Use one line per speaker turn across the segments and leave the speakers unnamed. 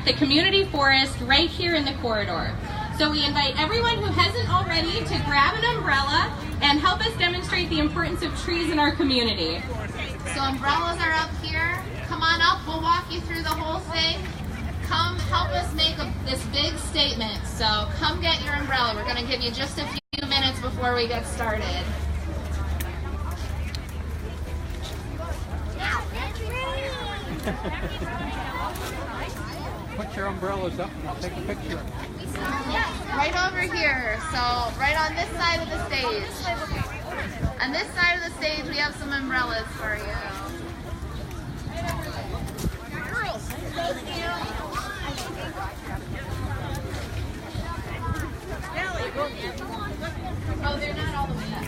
protect the community forest right here in the corridor. So we invite everyone who hasn't already to grab an umbrella and help us demonstrate the importance of trees in our community.
So umbrellas are up here. Come on up, we'll walk you through the whole thing. Come help us make this big statement. So come get your umbrella. We're going to give you just a few minutes before we get started.
Put your umbrellas up and I'll take a picture.
Right over here. So right on this side of the stage. On this side of the stage we have some umbrellas for you. Oh, they're not all the way up.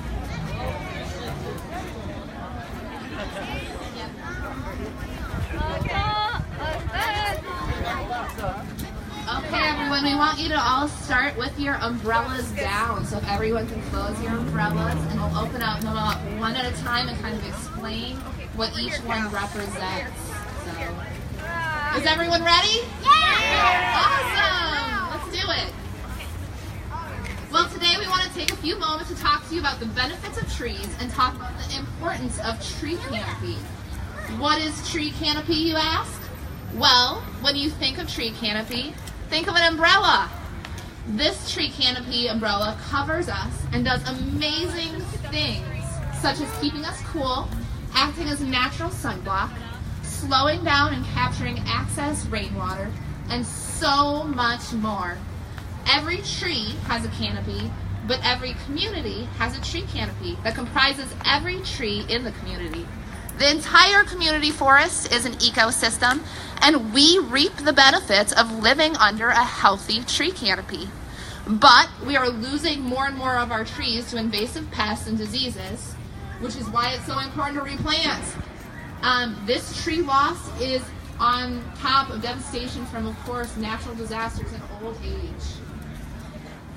Okay, everyone, we want you to all start with your umbrellas down. So if everyone can close your umbrellas, and we'll open up them up one at a time and kind of explain what each one represents. So, is everyone ready? Yeah! Awesome! Let's do it. Well, today we want to take a few moments to talk to you about the benefits of trees and talk about the importance of tree canopy. What is tree canopy, you ask? Well, when you think of tree canopy, think of an umbrella. This tree canopy umbrella covers us and does amazing things, such as keeping us cool, acting as a natural sunblock, slowing down and capturing excess rainwater, and so much more. Every tree has a canopy, but every community has a tree canopy that comprises every tree in the community. The entire community forest is an ecosystem, and we reap the benefits of living under a healthy tree canopy. But we are losing more and more of our trees to invasive pests and diseases, which is why it's so important to replant. This tree loss is on top of devastation from, of course, natural disasters and old age.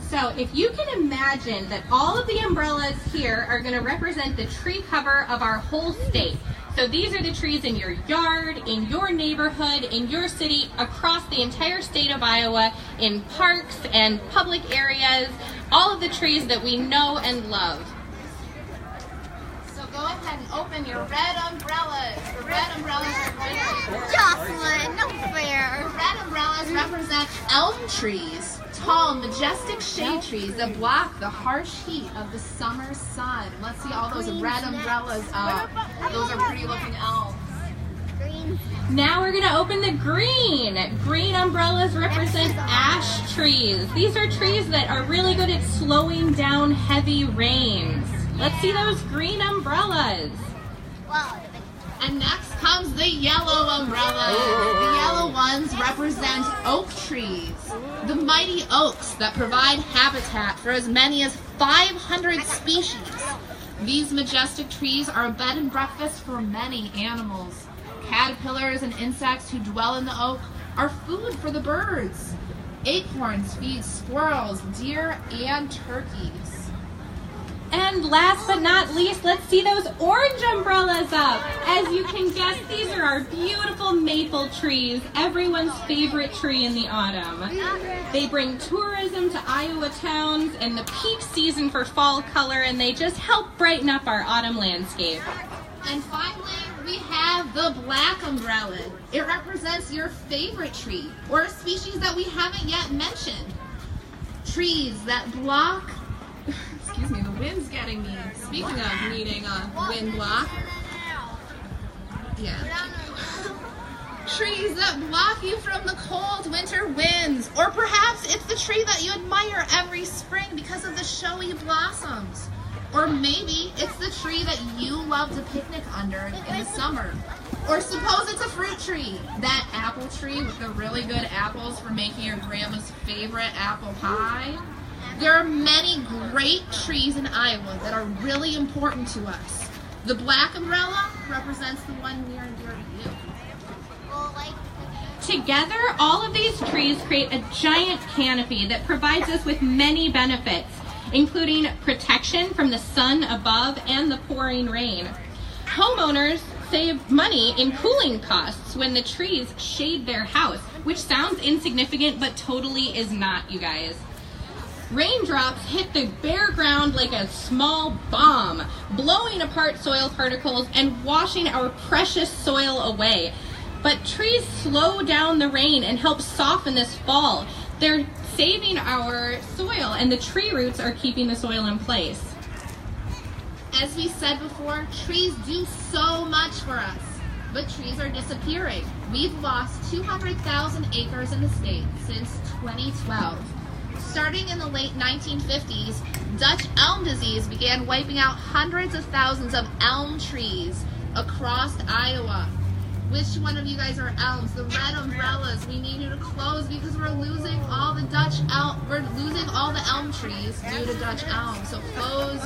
So if you can imagine that all of the umbrellas here are going to represent the tree cover of our whole state. So these are the trees in your yard, in your neighborhood, in your city, across the entire state of Iowa, in parks and public areas, all of the trees that we know and love.
So go ahead and open your red umbrellas. The red umbrellas are going to...
Jocelyn, no fair.
The red umbrellas represent elm trees, tall, majestic shade trees that block the harsh heat of the summer sun. Let's see all those red umbrellas up. Those are pretty looking elms.
Green.
Now we're going to open the green. Green umbrellas represent ash trees. These are trees that are really good at slowing down heavy rains. Let's see those green umbrellas.
Wow.
And next comes the yellow umbrellas. The yellow ones represent oak trees, the mighty oaks that provide habitat for as many as 500 species. These majestic trees are a bed and breakfast for many animals. Caterpillars and insects who dwell in the oak are food for the birds. Acorns feed squirrels, deer, and turkeys.
And last but not least, let's see those orange umbrellas up. As you can guess, these are our beautiful maple trees, everyone's favorite tree in the autumn. They bring tourism to Iowa towns and the peak season for fall color, and they just help brighten up our autumn landscape.
And finally, we have the black umbrella. It represents your favorite tree, or a species that we haven't yet mentioned. Trees that block... Excuse me, the wind's getting me. Speaking of needing a wind block. Yeah. Trees that block you from the cold winter winds. Or perhaps it's the tree that you admire every spring because of the showy blossoms. Or maybe it's the tree that you love to picnic under in the summer. Or suppose it's a fruit tree. That apple tree with the really good apples for making your grandma's favorite apple pie. There are many great trees in Iowa that are really important to us. The black umbrella represents the one near and dear to you.
Together, all of these trees create a giant canopy that provides us with many benefits, including protection from the sun above and the pouring rain. Homeowners save money in cooling costs when the trees shade their house, which sounds insignificant but totally is not, you guys. Raindrops hit the bare ground like a small bomb, blowing apart soil particles and washing our precious soil away. But trees slow down the rain and help soften this fall. They're saving our soil, and the tree roots are keeping the soil in place.
As we said before, trees do so much for us, but trees are disappearing. We've lost 200,000 acres in the state since 2012. Starting in the late 1950s, Dutch elm disease began wiping out hundreds of thousands of elm trees across Iowa. Which one of you guys are elms? The red umbrellas. We need you to close because we're losing all the elm trees due to Dutch elm. So close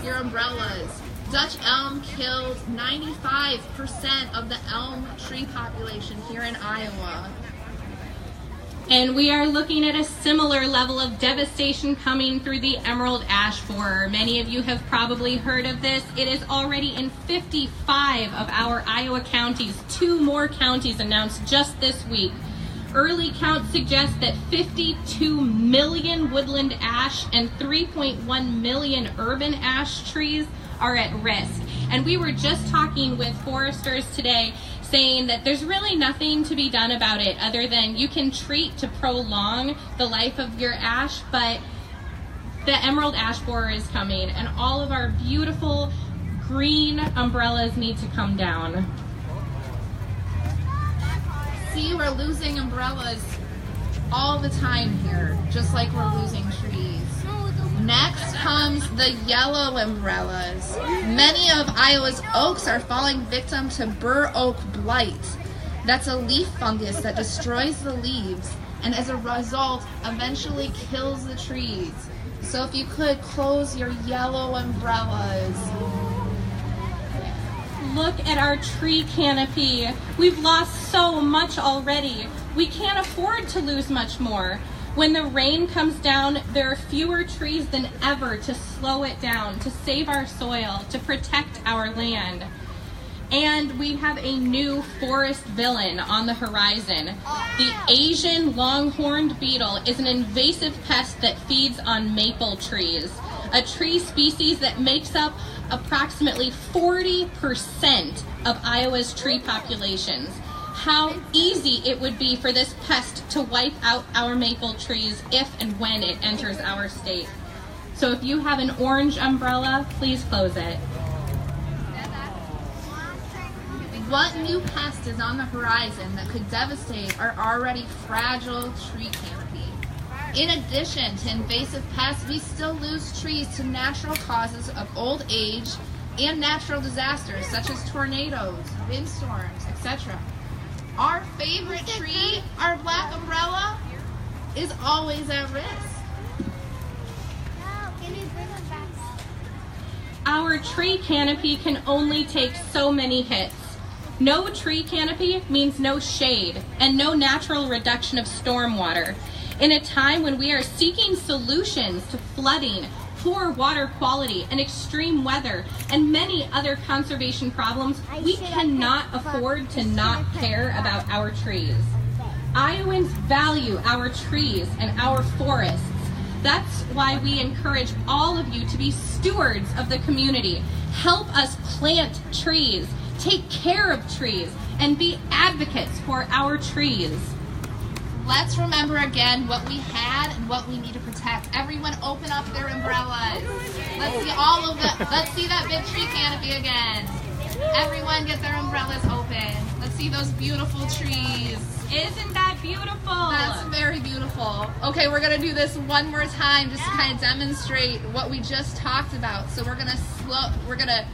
your umbrellas. Dutch elm killed 95% of the elm tree population here in Iowa.
And we are looking at a similar level of devastation coming through the emerald ash borer. Many of you have probably heard of this. It is already in 55 of our Iowa counties. 2 more counties announced just this week. Early counts suggest that 52 million woodland ash and 3.1 million urban ash trees are at risk. And we were just talking with foresters today saying that there's really nothing to be done about it other than you can treat to prolong the life of your ash, but the emerald ash borer is coming and all of our beautiful green umbrellas need to come down.
See, we're losing umbrellas all the time here, just like we're losing trees. Next comes the yellow umbrellas. Many of Iowa's oaks are falling victim to bur oak blight. That's a leaf fungus that destroys the leaves and as a result eventually kills the trees. So if you could close your yellow umbrellas.
Look at our tree canopy. We've lost so much already. We can't afford to lose much more. When the rain comes down, there are fewer trees than ever to slow it down, to save our soil, to protect our land. And we have a new forest villain on the horizon. The Asian longhorned beetle is an invasive pest that feeds on maple trees, a tree species that makes up approximately 40% of Iowa's tree populations. How easy it would be for this pest to wipe out our maple trees if and when it enters our state. So if you have an orange umbrella, please close it.
What new pest is on the horizon that could devastate our already fragile tree canopy? In addition to invasive pests, we still lose trees to natural causes of old age and natural disasters such as tornadoes, windstorms, etc. Our favorite tree, our black umbrella, is always at risk.
Can you bring it back?
Our tree canopy can only take so many hits. No tree canopy means no shade and no natural reduction of stormwater. In a time when we are seeking solutions to flooding, poor water quality, and extreme weather, and many other conservation problems, we cannot afford to not care about our trees. Iowans value our trees and our forests. That's why we encourage all of you to be stewards of the community. Help us plant trees, take care of trees, and be advocates for our trees.
Let's remember again what we had and what we need to protect. Everyone open up their umbrellas. Let's see all of the, let's see that big tree canopy again. Everyone get their umbrellas open. Let's see those beautiful trees.
Isn't that beautiful?
That's very beautiful. Okay, we're gonna do this one more time just to kind of demonstrate what we just talked about. So we're gonna